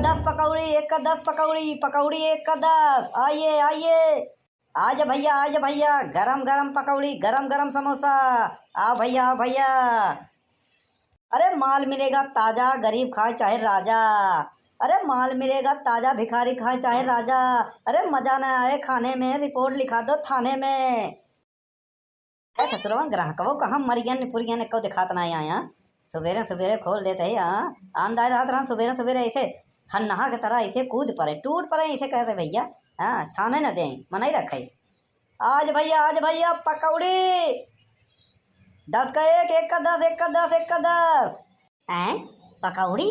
10 पकौड़ी, एक का 10 पकौड़ी, पकौड़ी एक का 10। आइए आइए, आज भैया, गरम गरम पकौड़ी, गरम गरम समोसा। आओ भैया आओ भैया। अरे माल मिलेगा ताजा, गरीब खाए चाहे राजा। अरे माल मिलेगा ताजा, भिखारी खाए चाहे राजा। अरे मजा न आए खाने में, रिपोर्ट लिखा दो थाने में। ऐसा ससुरवा ग्राहकवो कहाँ मरियन पुरियन को दिखात ना यहाँ। सवेरे सवेरे खोल देते हैं यहाँ। आंदाज रात रहा सवेरे सवेरे ऐसे हन्नहा की तरह ऐसे कूद पड़े, टूट पड़े ऐसे कहते भैया। हाँ छाने न दें, मना ही रखे। आज भैया पकौड़ी 10 का एक, एक का 10, एक का 10, एक का 10। हैं पकौड़ी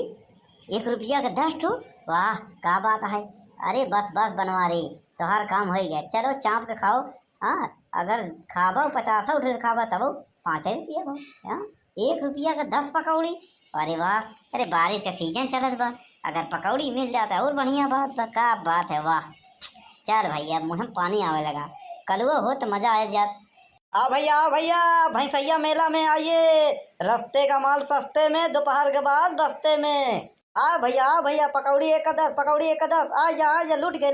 1 रुपया का 10 ठो। वाह क्या बात है। अरे बस बस बनवा रही तो हर काम हो गया। चलो चाप के खाओ। हाँ अगर खाबो 50 उठ खाबा तब 5 रुपया हो। हाँ 1 रुपया का 10 पकौड़ी। अरे वाह। अरे बारिश का सीजन चलत बा, अगर पकौड़ी मिल जाता और बढ़िया बात बा। क्या बात है वाह। चल भैया मुँह में पानी आवे लगा, कलुआ हो तो मजा आ जात। आ भैया भैंसैया मेला में आइए, रस्ते का माल सस्ते में, दोपहर के बाद बस्ते में। आ भैया पकौड़ी एक का 10, पकौड़ी एक का 10। आ जा लुट गए।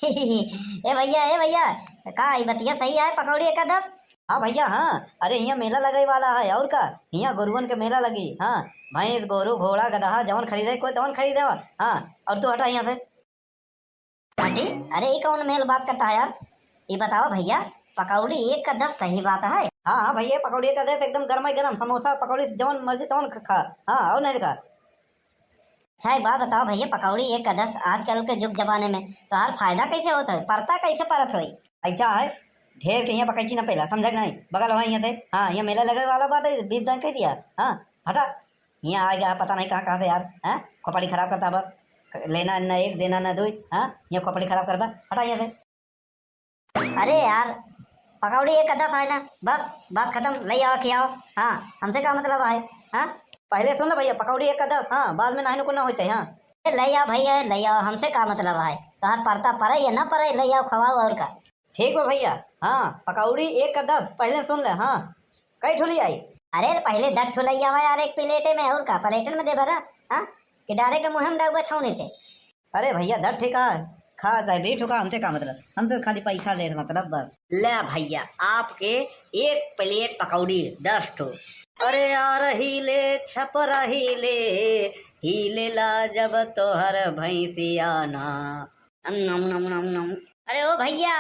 ए भैया का ई बतिया सही है, पकौड़ी 1 का 10। हाँ भैया हाँ। अरे यहाँ मेला लगे वाला है और का, यहाँ गोरुअन के मेला लगी। हाँ भैंस गोरू घोड़ा गधा जवन खरीदे कोई तवन खरीदे। हाँ और तू हटा यहाँ से। आंटी अरे ये कौन मेल बात करता है यार। ये बताओ भैया पकौड़ी 1 का 10 सही बात है। हाँ भैया पकौड़ी एक का 10 एकदम गर्मा गर्म समोसा पकौड़ी जवन मर्जी तवन खा। हाँ और नहीं देखा। अच्छा एक बात बताओ भैया, पकौड़ी 1 का 10 आजकल के युग जमाने में तो हर फायदा कैसे होता है, परता कैसे परत हुई। ऐसा है ढेर के यहाँ पकैची ना पहला समझ नहीं बगल वहाँ यहाँ से। हाँ यहाँ मेला लगे वाला बात है, 20 दिन कह दिया। हाँ हटा यहाँ आ गया पता नहीं कहाँ से यार। हाँ खोपड़ी खराब करता बस, लेना न एक देना न दो। हाँ यहाँ खोपड़ी खराब कर बा, हटा यहाँ से। अरे यार पकौड़ी 1 का 10 है ना, बस बात खत्म, ले आओ खियाओ। हाँ हमसे क्या मतलब है। हाँ पहले सुन लो भैया पकौड़ी 1 का 10। हाँ बाद में नाइन को ना हो चाहिए। हाँ ले आओ भैया ले आओ, हमसे क्या मतलब है। तो हर परता पड़े या ना पड़े, ले आओ खवाओ और का। ठीक है भैया। हाँ पकौड़ी 1 का 10 पहले सुन ले। हाँ कई ठुली आई। अरे पहले 10 ठो ले आओ यार, एक प्लेटे में और का प्लेटन में दे भरा। हाँ कि डायरेक्ट मुँह में डाल छावनी से। अरे भैया 10 ठेका खा चाहे बेट होगा, हमसे का मतलब, हम तो खाली पैसा ले मतलब बस। ले भैया आपके 1 प्लेट पकौड़ी 10 ठो। अरे यार हिले छपरा हिले ला जब तोहर भैंसिया ना। नम नम नम नम। अरे ओ भैया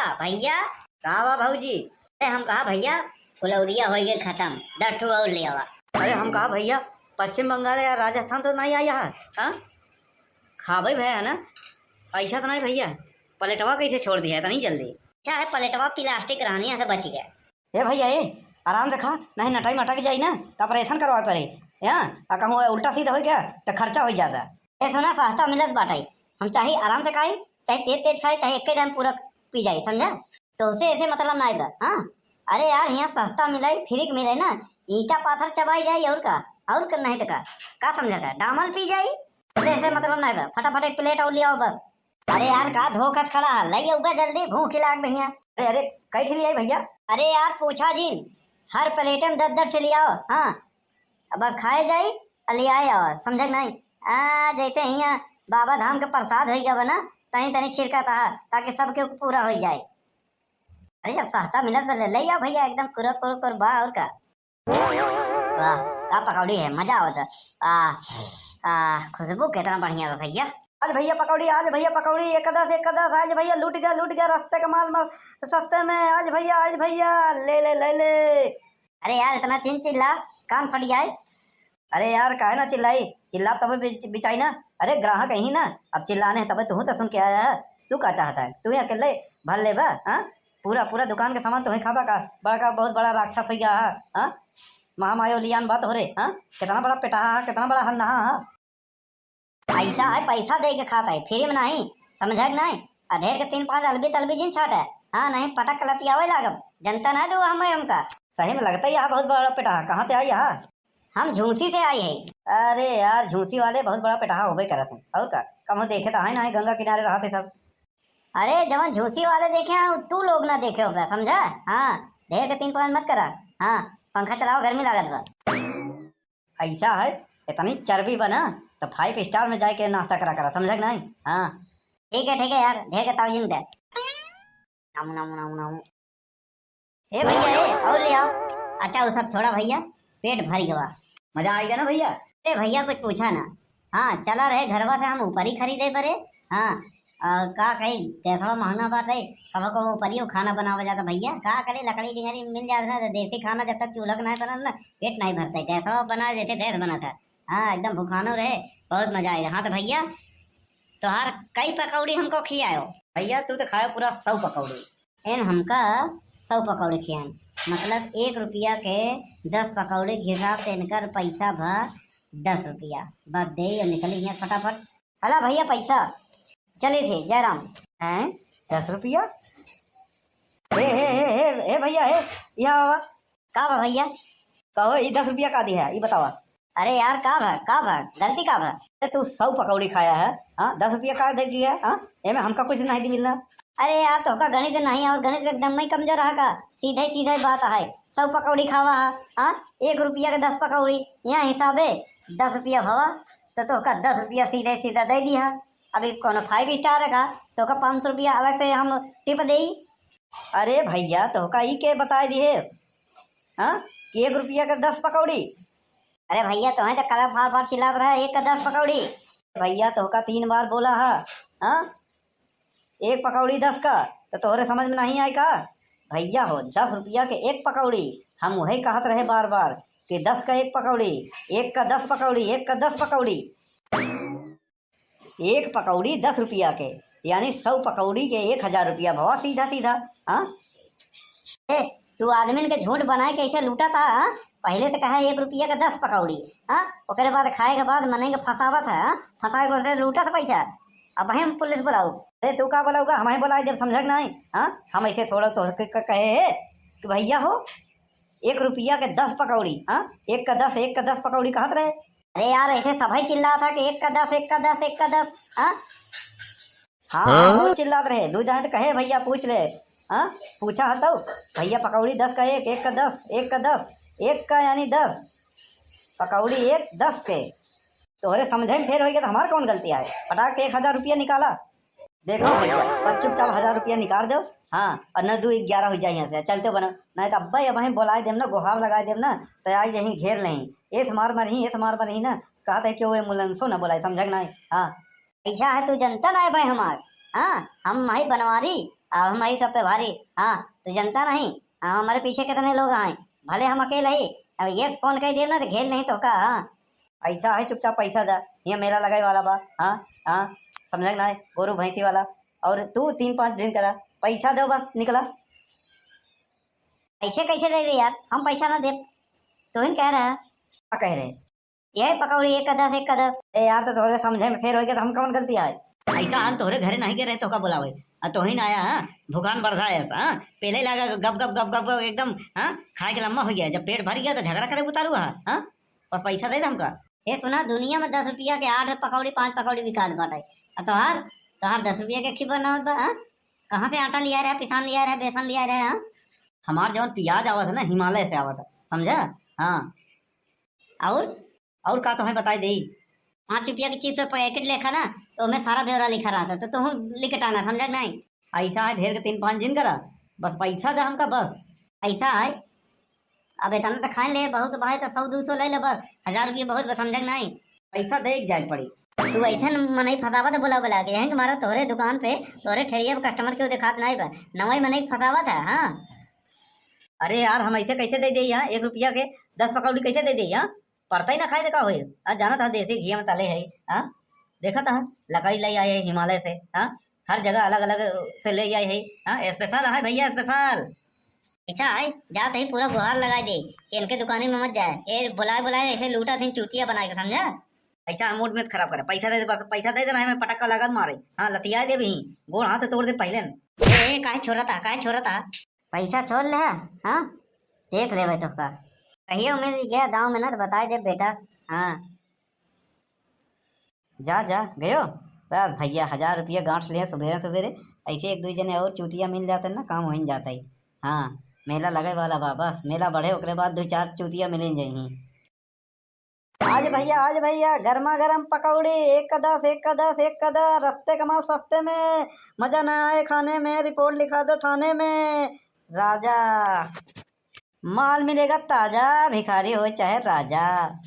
कहा बा भाऊजी। अरे हम कहा भैया फुलौरिया हो गए खत्म, 10 ठो और ले आवा। अरे हम कहा भैया पश्चिम बंगाल या राजस्थान तो नहीं आया है। हाँ खा भाई भैया ना, ऐसा तो नहीं भैया पलेटवा कैसे छोड़ दिया है तो नहीं जल्दी। अच्छा है पलेटवा प्लास्टिक रहने से बच गया। ए भैया ए आराम से खा, नहीं नटाई मटक जाई ना तो ऑपरेशन करवा पड़े। यहाँ कहूँ उल्टा सीधा हो गया तो खर्चा हो जाता। ये सुना सस्ता मिलत बाटाई, हम चाहे आराम से खाई चाहे तेज तेज खाए चाहे एक दम पूरा पी जाए, समझा। तो उसे ऐसे मतलब ना बा। हाँ अरे यार यहाँ सस्ता मिले फ्री मिले ना, ईटा पाथर चबाई जाए और कर नहीं तो का समझा था डामल पी जाई। उसे ऐसे मतलब ना बा, फटाफट एक प्लेट और ले आओ बस। अरे यार का धोखा खड़ा है, ले आओ जल्दी भूख लाग भैया। अरे कई ठिली आई भैया। अरे यार पूछा जी हर प्लेट में 10 ले आओ। हाँ बस खाए जाई ले आए और समझ नहीं। जैसे यहाँ बाबा धाम के प्रसाद हो गया बना तनी तनी छिड़का था ताकि सबके पूरा हो जाए। अरे जब सस्ता मिलत बा ले आओ भैया, एकदम कुर बा और का। वाह का पकौड़ी है, मजा आवत। खुशबू कितना बढ़िया बा भैया। आज भैया पकौड़ी 1 का 10, 1 का 10। आज भैया लूट गया रास्ते का माल सस्ते में। आज भैया ले। अरे यार इतना चिल्ला कान फट जाए। अरे यार काहे ना चिल्ला तब बिचाई ना। अरे ग्राहक यही ना, अब चिल्लाने तब तू तो सुन के आया है। तू क्या चाहता है, तू अकेले भर ले बा। हाँ पूरा दुकान के सामान तुम्हें खाबा का, बड़ा बहुत बड़ा राक्षस हो गया है। हाँ महामायो लियान बात हो रे। हाँ कितना बड़ा पेटाहा है, कितना बड़ा हन्ना है। ऐसा है पैसा दे के खाता है फ्री में नहीं, समझ नहीं। ढेर के 3-5 अलबी जिन छाट है। हाँ नहीं पटक लती आवे लागब, जनता ना दो हमें हमका। सही में लगता है यहाँ बहुत बड़ा पेटाहा। कहाँ से आई यहाँ। हम झूसी से आई है। अरे यार झूसी वाले बहुत बड़ा पेटाहा हो गए करत हैं और का कम देखे तो है ना, गंगा किनारे रहा थे सब। अरे जब झूसी वाले देखे हैं तू लोग ना देखे होगा, समझा। हाँ ढेर के 3-5 मत करा। हाँ पंखा चलाओ गर्मी लागत बा। ऐसा है इतनी चर्बी बना तो 5 स्टार में जाके नाश्ता करा करा, समझ नहीं? हाँ ठीक है यार, ढेर के ताउजिन दे। नामू नामू नामू नामू। ए भैया ए, और ले आओ। अच्छा वो सब छोड़ा भैया, पेट भर गया। मजा आएगा ना भैया? अरे भैया कुछ पूछा ना। हाँ चला रहे घरवा से हम ऊपर ही खरीदे परे। हाँ का कहीं गैसवा महंगा बात है, कब कब ऊपर ही खाना बनावा जाता भैया। का करे लकड़ी डिंगरी मिल जाता ना, तो देसी खाना जब तक चूल्हा नहीं बना ना पेट नहीं भरता। गैसवा बना जैसे गैस बना था। हाँ एकदम भूखानो रहे, बहुत मजा आएगा। हाँ तो भैया तोहार कई पकौड़ी हमको खियाओ। भैया तू तो खाया पूरा 100 पकौड़ी। एन हमका 100 पकौड़े खियान, मतलब 1 रुपया के 10 पकौड़े के हिसाब से इनकर पैसा भा 10 रुपया। बस दे और निकली यहाँ फटाफट। अला भैया पैसा चले थे जयराम। हैं 10 रुपया? हे भैया हे यहाँ आवा। का बा भैया? कहो ये 10 रुपया का दिया है, ये बतावा। अरे यार का भा गलती का भा? अरे तू 100 पकौड़ी खाया है, हाँ 10 रुपया का दे दिया? हाँ एमे हमका कुछ नहीं मिलना। अरे यार तो का गणित नहीं, और गणित एकदम ही कमजोर रहा का। सीधे सीधे बात है, 100 पकौड़ी खावा है। हाँ 1 रुपया के 10 पकौड़ी, यहाँ हिसाबे 10 रुपया भवा, तो का 10 रुपया सीधे सीधा दे दिया। अभी कोनो 5 स्टार का तो का 500 रुपया अलग से हम टिप दे। अरे भैया तो का ई के बताए दिए, हाँ कि 1 रुपया का 10 पकौड़ी। अरे भैया तुम्हें तो कलर फाड़ फाड़ चिल्ला रहा है, 1 का 10 पकौड़ी। भैया तो का 3 बार बोला है, हाँ 1 पकौड़ी 10 का, तो तोहरे समझ में नहीं आई का? भैया हो 10 रुपया के 1 पकौड़ी, हम वही कहत रहे बार बार कि 10 का 1 पकौड़ी, 1 का 10 पकौड़ी, 1 का 10 पकौड़ी। 1 पकौड़ी 10 रुपया के, यानी 100 पकौड़ी के 1000 रुपया भवा सीधा सीधा। हाँ ए तू आदमी के झूठ बनाए कैसे लूटा था? हाँ? पहले तो कहा 1 रुपया का 10 पकौड़ी, हाँ ओकरे बाद खाए के बाद मने के फसावा था। हाँ? फंसा के लूटा था पैसा। अब हम पुलिस बुलाऊ? अरे तू का बोलाऊगा, हमें बोला जब समझ नहीं। हाँ हम ऐसे थोड़ा तो कहे है कि भैया हो 1 रुपया के 10 पकौड़ी, हाँ 1 का 10, 1 का 10 पकौड़ी कहत रहे। अरे यार ऐसे सभी चिल्ला था कि 1 का 10, 1 का 10, 1 का 10। हाँ हाँ बहुत चिल्लात रहे। दू जाए तो कहे भैया पूछ ले। हाँ पूछा है तो भैया पकौड़ी 10 का 1, 1 का 10, 1 का 10, 1 का यानी 10 पकौड़ी 1 10 के। तोहरे समझे में फेर हो गया तो हमार कौन गलती है? पटाख के 1000 रुपया निकाला। देखो भैया बस चुपचाप 1000 रुपया निकाल दो। हाँ और न 2 11 हो जाए यहाँ से चलते बनो, नहीं तो अब्बा अब वहीं बोलाए देम ना, गुहार लगाए देम ना, तो आई यहीं घेर नहीं। एस मार मरही ना, कहते है कि वो एम्बुलेंसो ना बोलाए, समझ नहीं? हाँ ऐसा है तू जनता ना है भाई हमार। हाँ हम माही बनवारी और हम माही सब पे भारी। हाँ तू जनता नहीं। हाँ हमारे पीछे कितने लोग आए, भले हम अकेले ही। अब ये फोन कह दे ना तो घेर नहीं तो का। हाँ ऐसा है चुपचाप पैसा दा, ये मेरा लगाई वाला बा। हाँ हाँ समझ ना है, गोरू भैंसी वाला। और तू 3-5 दिन करा, पैसा दो बस निकला। ऐसे कैसे दे दे यार, हम पैसा ना दे। तू ही कह रहा है। क्या कह रहे? यही पकौड़ी 1 का 10, 1 का 10। ए यार तो थोड़े समझे में फेर हो गया तो हम कौन गलती आए? ऐसा हम तोहरे घरे नहीं के रहे तो का बोलावे, तो ही ना आया। हाँ भुखान बढ़ रहा है। हाँ पहले लगा गप गप गप गप गप एकदम। हाँ खाए के लम्बा हो गया, जब पेट भर गया तो झगड़ा करे उतारू। हाँ बस पैसा दे दे हमका। ये सुना दुनिया में 10 रुपया के 8 पकौड़ी 5 पकौड़ी बिकात बाटे। तोहार 10 रुपया के खिबर ना होता। हाँ कहाँ से आटा लिया रहा, पिसान लिया रहा, बेसन लिया रहा? हाँ हमार जवन प्याज आवा था ना हिमालय से आवा था, समझा? हाँ और का तुम्हें बताई दे। 5 रुपया की चीज पैकेट लिखा ना, तो उसमें सारा ब्यौरा लिखा रहा था, तो तुम लिख टांगा, समझा नहीं? ऐसा है ढेर के 3-5 दिन करा, बस पैसा दे हमका बस। ऐसा है अब इतना तो खाए ले, बहुत भाई तो 100-200 ले ले बस। 1000 रुपया बहुत बस, समझा नहीं? पैसा दे जाए पड़ी। तू ऐसा मनई फसावा तो बोला के यहीं तुम्हारा तोहरे दुकान पे तोहरे ठेरिया पे कस्टमर के दिखात नहीं बा, नवाई मनई फसावा था। हाँ अरे यार हम ऐसे कैसे दे दे यहाँ 1 रुपया के 10 पकौड़ी कैसे दे दे? यहाँ पड़ता ही ना खाए तो का हुई। जाना था देसी घी में तले है। हाँ देखा था लकड़ी ले आए है हिमालय से। हाँ हर जगह अलग अलग से ले आए है। हाँ स्पेशल है भैया स्पेशल। ऐसा है जाते ही पूरा गुहार लगा दे कि इनके दुकाने में मत जाए। ये बुलाए ऐसे लूटा थे चूतिया बना के, समझा? ऐसा मूड में खराब करे। पैसा दे दे बस, पैसा दे देना है, पटाखा लगा मारे। हाँ लतिया दे भी, गोड़ हाथ तोड़ दे पहले। काहे छोड़ा था पैसा छोड़ ले। हाँ देख ले भाई तो का कहिए मिल गया गाँव में ना तो बता दे बेटा। हाँ जा गयो बस भैया 1000 रुपया गांठ लिए सवेरे ऐसे 1-2 जने और चूतिया मिल जाते ना, काम हो जाता है। हाँ मेला लगे वाला बा, बस मेला बढ़े ओकरे बाद 2-4 चूतिया मिल जाही। आज भैया गर्मा गर्म पकौड़ी, एक का 10, एक का 10, एक का 10, रस्ते कमाओ सस्ते में, मजा ना आए खाने में, रिपोर्ट लिखा दो थाने में। राजा, माल मिलेगा ताजा, भिखारी हो चाहे राजा।